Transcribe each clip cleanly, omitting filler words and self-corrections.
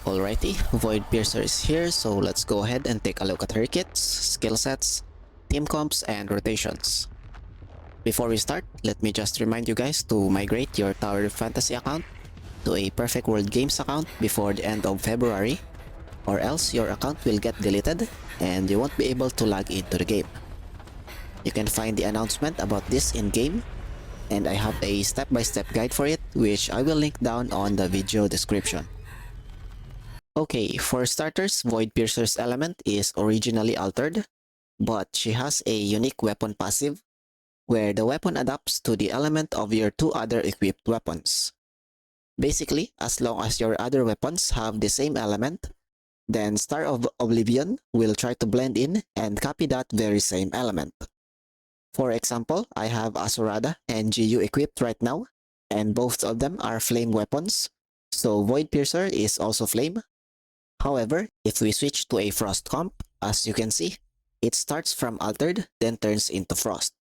Alrighty, Voidpiercer is here, so let's go ahead and take a look at her kits, skill sets, team comps, and rotations. Before we start, let me just remind you guys to migrate your Tower of Fantasy account to a Perfect World Games account before the end of February, or else your account will get deleted and you won't be able to log into the game. You can find the announcement about this in-game, and I have a step-by-step guide for it which I will link down on the video description. Okay, for starters, Voidpiercer's element is originally altered, but she has a unique weapon passive, where the weapon adapts to the element of your two other equipped weapons. Basically, as long as your other weapons have the same element, then Star of Oblivion will try to blend in and copy that very same element. For example, I have Asurada and GU equipped right now, and both of them are flame weapons, so Voidpiercer is also flame. However, if we switch to a Frost comp, as you can see, it starts from Altered, then turns into Frost.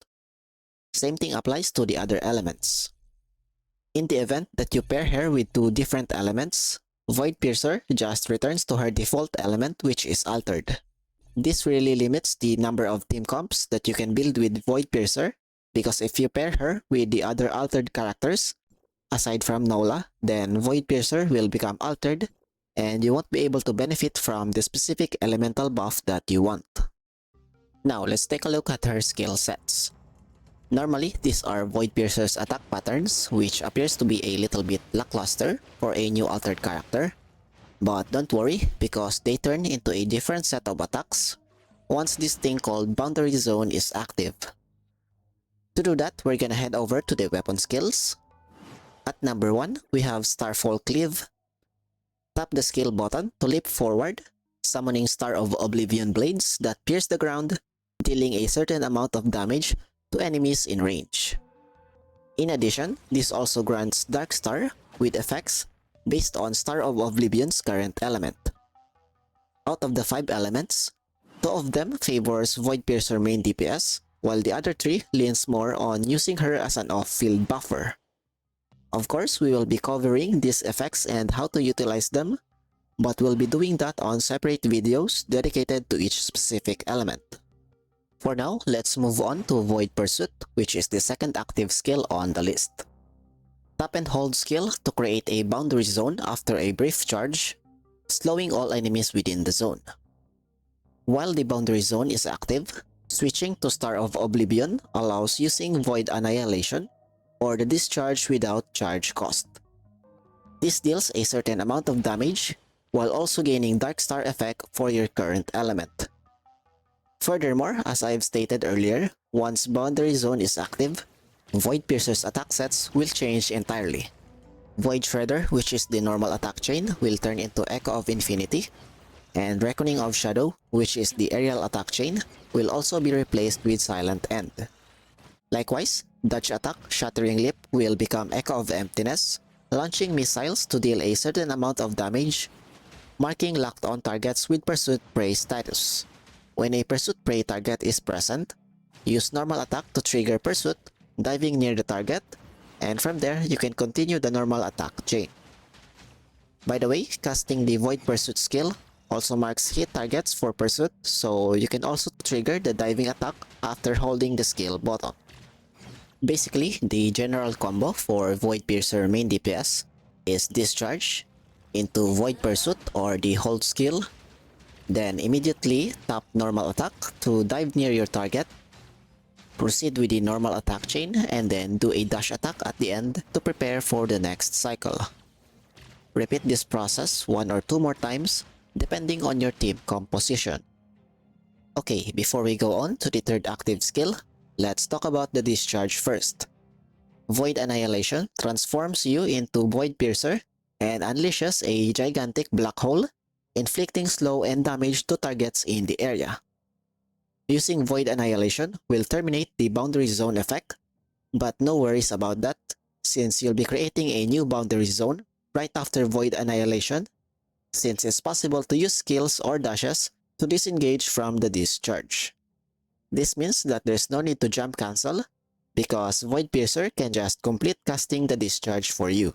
Same thing applies to the other elements. In the event that you pair her with two different elements, Voidpiercer just returns to her default element, which is Altered. This really limits the number of team comps that you can build with Voidpiercer, because if you pair her with the other altered characters, aside from Nola, then Voidpiercer will become altered, and you won't be able to benefit from the specific elemental buff that you want. Now let's take a look at her skill sets. Normally, these are Voidpiercer's attack patterns, which appears to be a little bit lackluster for a new altered character. But don't worry, because they turn into a different set of attacks once this thing called Boundary Zone is active. To do that, we're gonna head over to the weapon skills. At number 1, we have Starfall Cleave. Tap the skill button to leap forward, summoning Star of Oblivion blades that pierce the ground, dealing a certain amount of damage to enemies in range. In addition, this also grants Dark Star with effects based on Star of Oblivion's current element. Out of the 5 elements, 2 of them favors Voidpiercer main DPS, while the other 3 leans more on using her as an off-field buffer. Of course, we will be covering these effects and how to utilize them, but we'll be doing that on separate videos dedicated to each specific element. For now, let's move on to Void Pursuit, which is the second active skill on the list. Tap and hold skill to create a boundary zone after a brief charge, slowing all enemies within the zone. While the boundary zone is active, switching to Star of Oblivion allows using Void Annihilation or the discharge without charge cost. This deals a certain amount of damage while also gaining Dark Star effect for your current element. Furthermore, as I've stated earlier, once Boundary Zone is active, Voidpiercer's attack sets will change entirely. Void Shredder, which is the normal attack chain, will turn into Echo of Infinity, and Reckoning of Shadow, which is the aerial attack chain, will also be replaced with Silent End. Likewise, Dodge Attack Shattering Lip will become Echo of Emptiness, launching missiles to deal a certain amount of damage, marking locked on targets with Pursuit Prey status. When a Pursuit Prey target is present, use normal attack to trigger Pursuit, diving near the target, and from there you can continue the normal attack chain. By the way, casting the Void Pursuit skill also marks hit targets for Pursuit, so you can also trigger the diving attack after holding the skill button. Basically, the general combo for Voidpiercer main DPS is Discharge into Void Pursuit or the hold skill, then immediately tap normal attack to dive near your target, proceed with the normal attack chain, and then do a dash attack at the end to prepare for the next cycle. Repeat this process 1 or 2 more times depending on your team composition. Okay, before we go on to the third active skill, let's talk about the discharge first. Void Annihilation transforms you into Voidpiercer and unleashes a gigantic black hole, inflicting slow and damage to targets in the area. Using Void Annihilation will terminate the boundary zone effect, but no worries about that, since you'll be creating a new boundary zone right after Void Annihilation, since it's possible to use skills or dashes to disengage from the discharge. This means that there's no need to jump cancel, because Voidpiercer can just complete casting the discharge for you.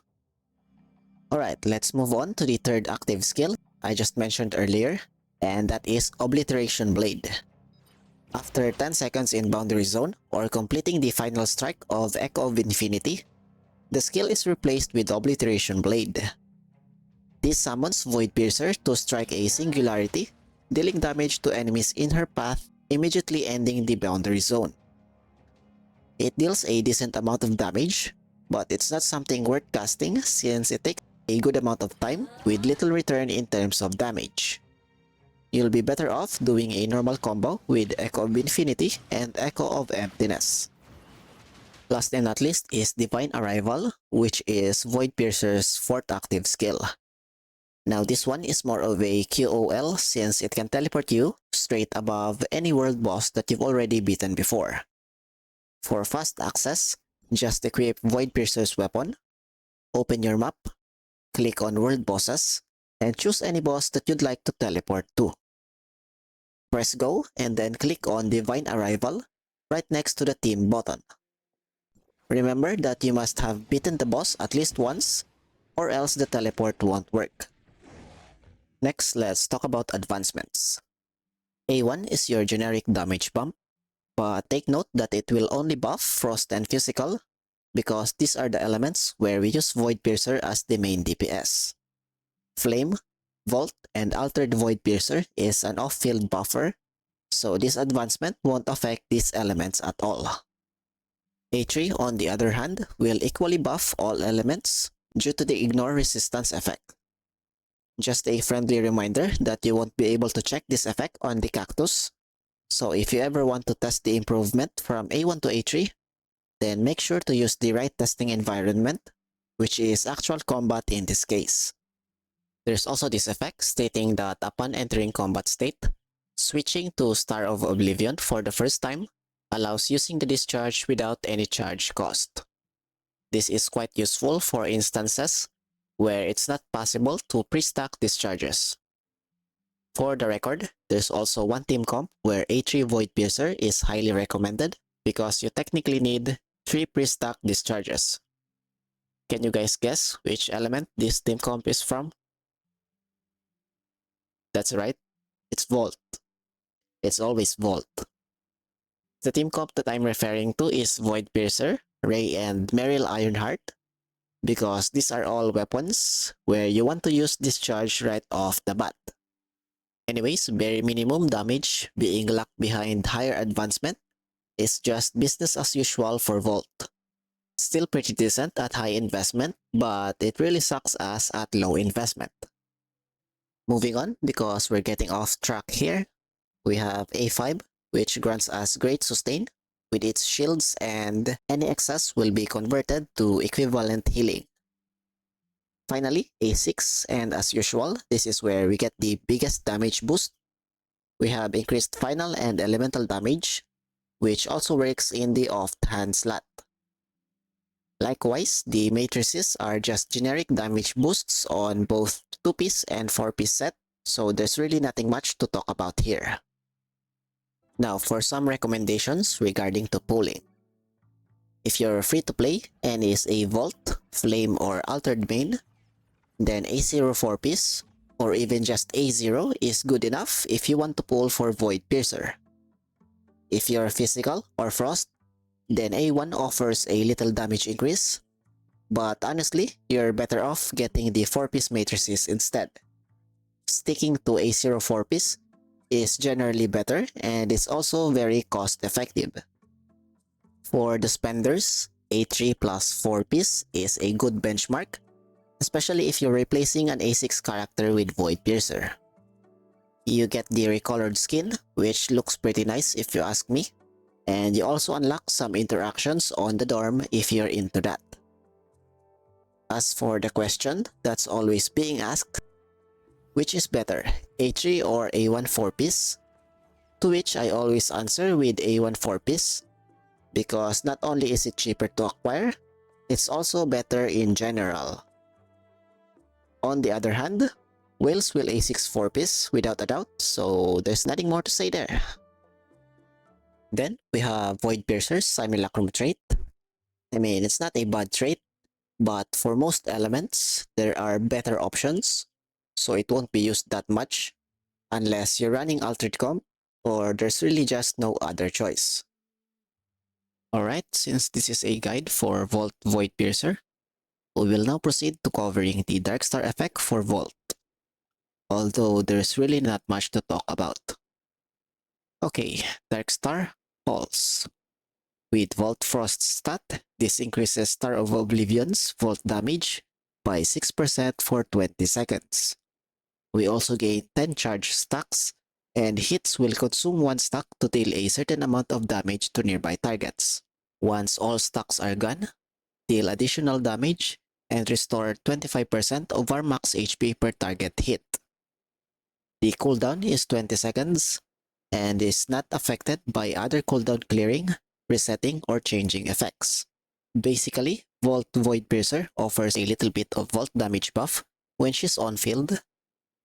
Alright, let's move on to the third active skill I just mentioned earlier, and that is Obliteration Blade. After 10 seconds in Boundary Zone or completing the final strike of Echo of Infinity, the skill is replaced with Obliteration Blade. This summons Voidpiercer to strike a singularity, dealing damage to enemies in her path, immediately ending the Boundary Zone. It deals a decent amount of damage, but it's not something worth casting since it takes a good amount of time with little return in terms of damage. You'll be better off doing a normal combo with Echo of Infinity and Echo of Emptiness. Last and not least is Divine Arrival, which is Voidpiercer's fourth active skill. Now this one is more of a QOL since it can teleport you straight above any world boss that you've already beaten before. For fast access, just equip Voidpiercer's weapon, open your map, click on world bosses, and choose any boss that you'd like to teleport to. Press go and then click on Divine Arrival right next to the team button. Remember that you must have beaten the boss at least once or else the teleport won't work. Next, let's talk about advancements. A1 is your generic damage bump, but take note that it will only buff Frost and Physical because these are the elements where we use Voidpiercer as the main DPS. Flame, Volt, and Altered Voidpiercer is an off-field buffer, so this advancement won't affect these elements at all. A3, on the other hand, will equally buff all elements due to the Ignore Resistance effect. Just a friendly reminder that you won't be able to check this effect on the cactus, so if you ever want to test the improvement from A1 to A3, then make sure to use the right testing environment, which is actual combat in this case. There's also this effect stating that upon entering combat state, switching to Star of Oblivion for the first time allows using the discharge without any charge cost. This is quite useful for instances where it's not possible to pre-stack discharges. For the record, there's also one team comp where A3 Voidpiercer is highly recommended because you technically need 3 pre-stack discharges. Can you guys guess which element this team comp is from? That's right, it's Volt. It's always Volt. The team comp that I'm referring to is Voidpiercer, Ray, and Meryl Ironheart, because these are all weapons where you want to use discharge right off the bat. Anyways, bare minimum damage being locked behind higher advancement is just business as usual for Volt. Still pretty decent at high investment, but it really sucks ass at low investment. Moving on, because we're getting off track here, we have A5, which grants us great sustain with its shields, and any excess will be converted to equivalent healing. Finally, A6, and as usual, this is where we get the biggest damage boost. We have increased final and elemental damage, which also works in the off-hand slot. Likewise, the matrices are just generic damage boosts on both 2-piece and 4-piece set, so there's really nothing much to talk about here. Now for some recommendations regarding to pulling. If you're free to play and is a Volt, Flame, or Altered main, then A0 4-piece or even just A0 is good enough if you want to pull for Voidpiercer. If you're Physical or Frost, then A1 offers a little damage increase, but honestly, you're better off getting the 4-piece matrices instead. Sticking to A0 4-piece is generally better and is also very cost effective. For the spenders, A3 plus 4-piece is a good benchmark, especially if you're replacing an A6 character with Voidpiercer. You get the recolored skin, which looks pretty nice if you ask me, and you also unlock some interactions on the dorm if you're into that. As for the question that's always being asked, which is better, A3 or A1 4-piece? To which I always answer with A1 4-piece, because not only is it cheaper to acquire, it's also better in general. On the other hand, Whales will A6 4-piece without a doubt, so there's nothing more to say there. Then we have Voidpiercer's Simulacrum trait. I mean, it's not a bad trait, but for most elements, there are better options, so it won't be used that much unless you're running Altered Comp or there's really just no other choice. Alright, since this is a guide for Vault Voidpiercer, we will now proceed to covering the Darkstar effect for Vault, although there's really not much to talk about. Okay, Darkstar Pulse. With Vault Frost stat, this increases Star of Oblivion's Vault damage by 6% for 20 seconds. We also gain 10 charge stacks, and hits will consume 1 stack to deal a certain amount of damage to nearby targets. Once all stacks are gone, deal additional damage and restore 25% of our max HP per target hit. The cooldown is 20 seconds and is not affected by other cooldown clearing, resetting, or changing effects. Basically, Vault Voidpiercer offers a little bit of vault damage buff when she's on field,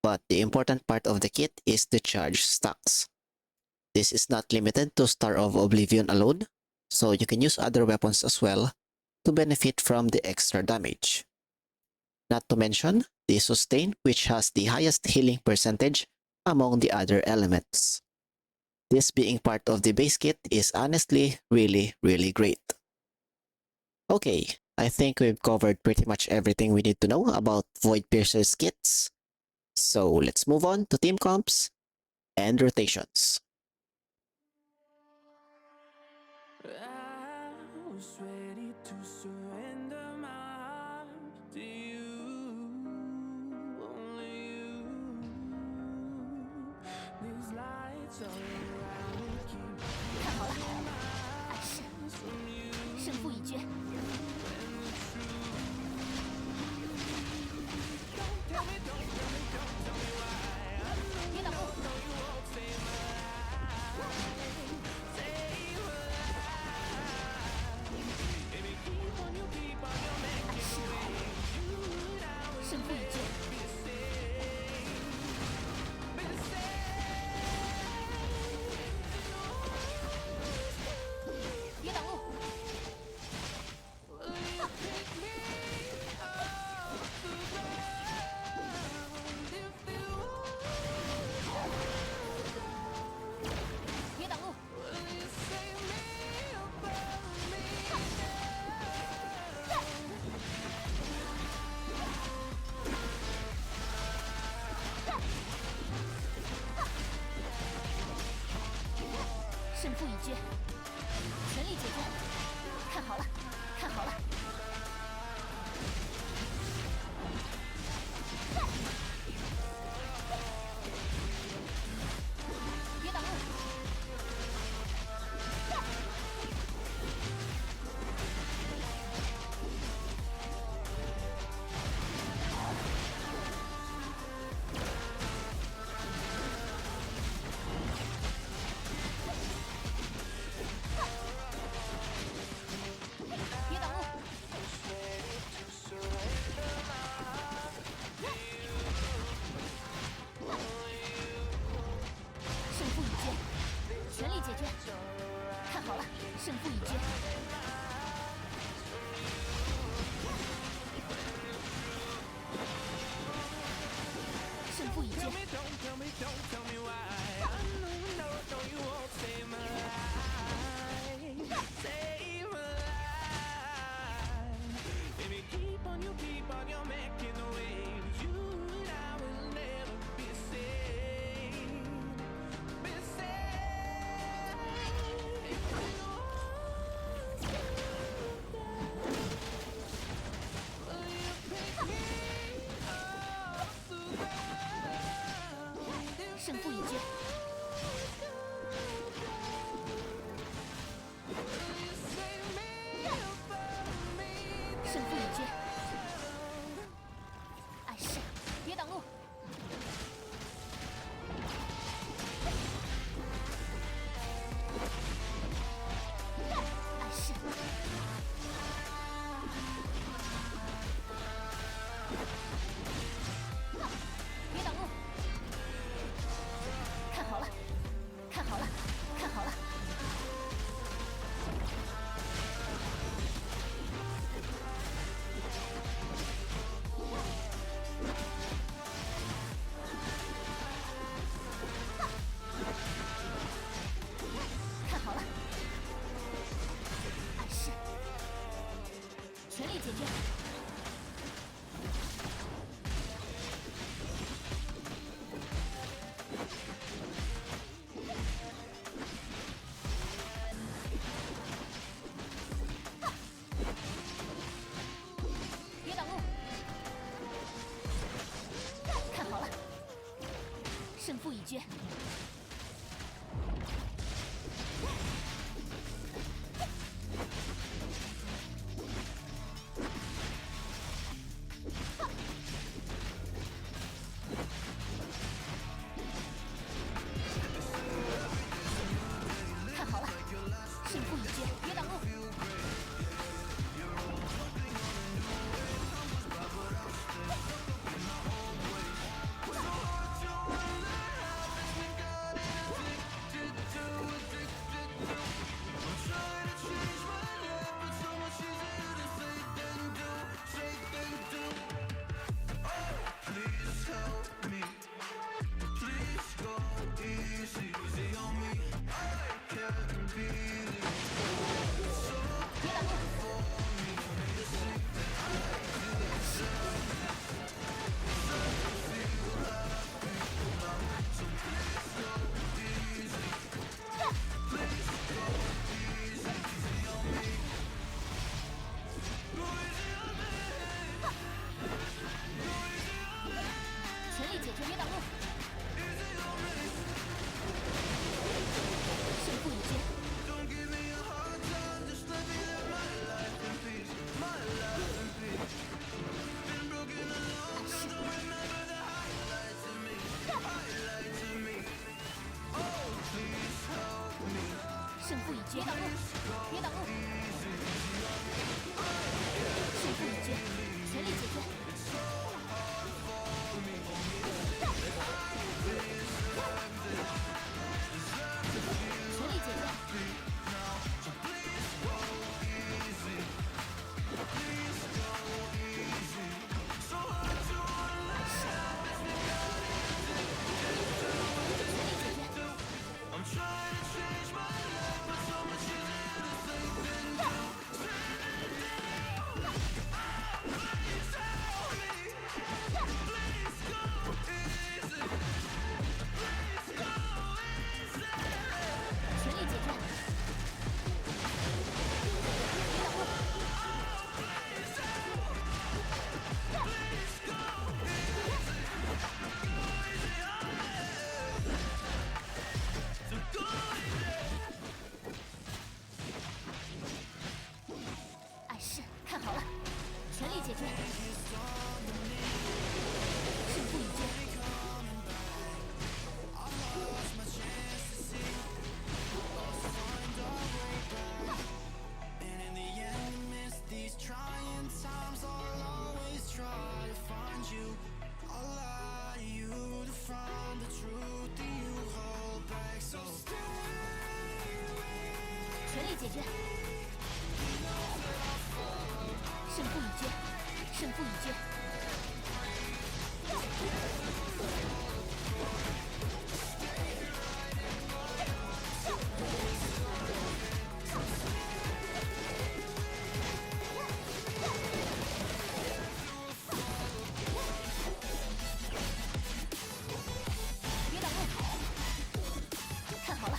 but the important part of the kit is the charge stacks. This is not limited to Star of Oblivion alone, so you can use other weapons as well to benefit from the extra damage. Not to mention the sustain, which has the highest healing percentage among the other elements. This being part of the base kit is honestly really great. Okay, I think we've covered pretty much everything we need to know about Voidpiercer's kits. So let's move on to team comps and rotations. I was ready to surrender my heart to you, only you. These lights all around me keep 看好了，暗示，胜负已决。 别挡路！ 胜负已决。别挡路！别挡路！胜负已决，全力解决！看好了，看好了！别挡路！别挡路！胜负已决，全力解决！看好了，胜负已决。胜负已决。胜负已决。胜负已决。暗示，别挡路！暗示。别挡路！看胜负已决。看好了，胜负已决，别挡路。全力解决，别挡路。胜负已决。胜负已决，挡路，别挡路。胜负已决，全力解决。全力解决。暗示，看好了，全力解决。胜负已决。These trying times, I'll always try to find you. I'll lie to you to find the truth that you hold back. So stay with 全力解决。胜负已决，胜负已决。别挡路，看好了。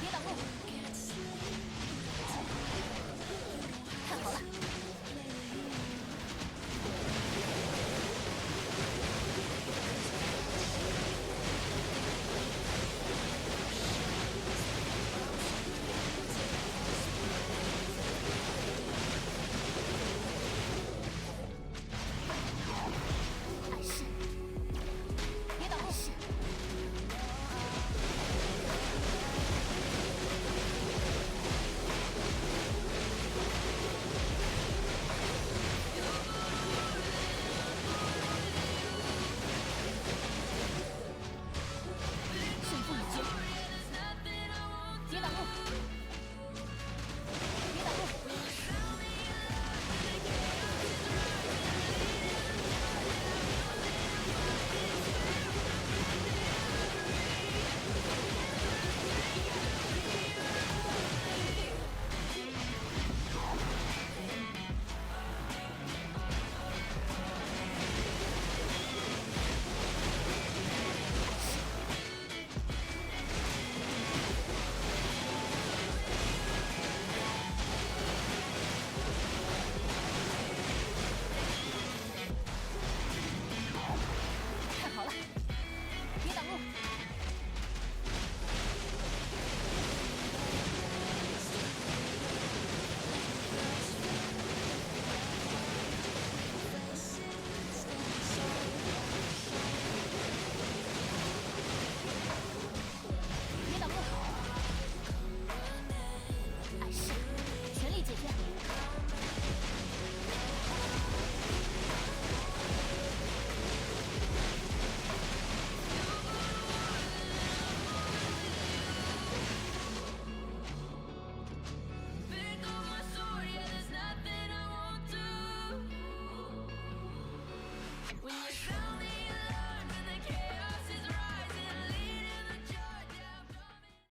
别挡路，看好了。暗示，别挡路。胜负已决，别挡路，别挡路。看好了，别挡路。别挡路。暗示，全力解决。When you're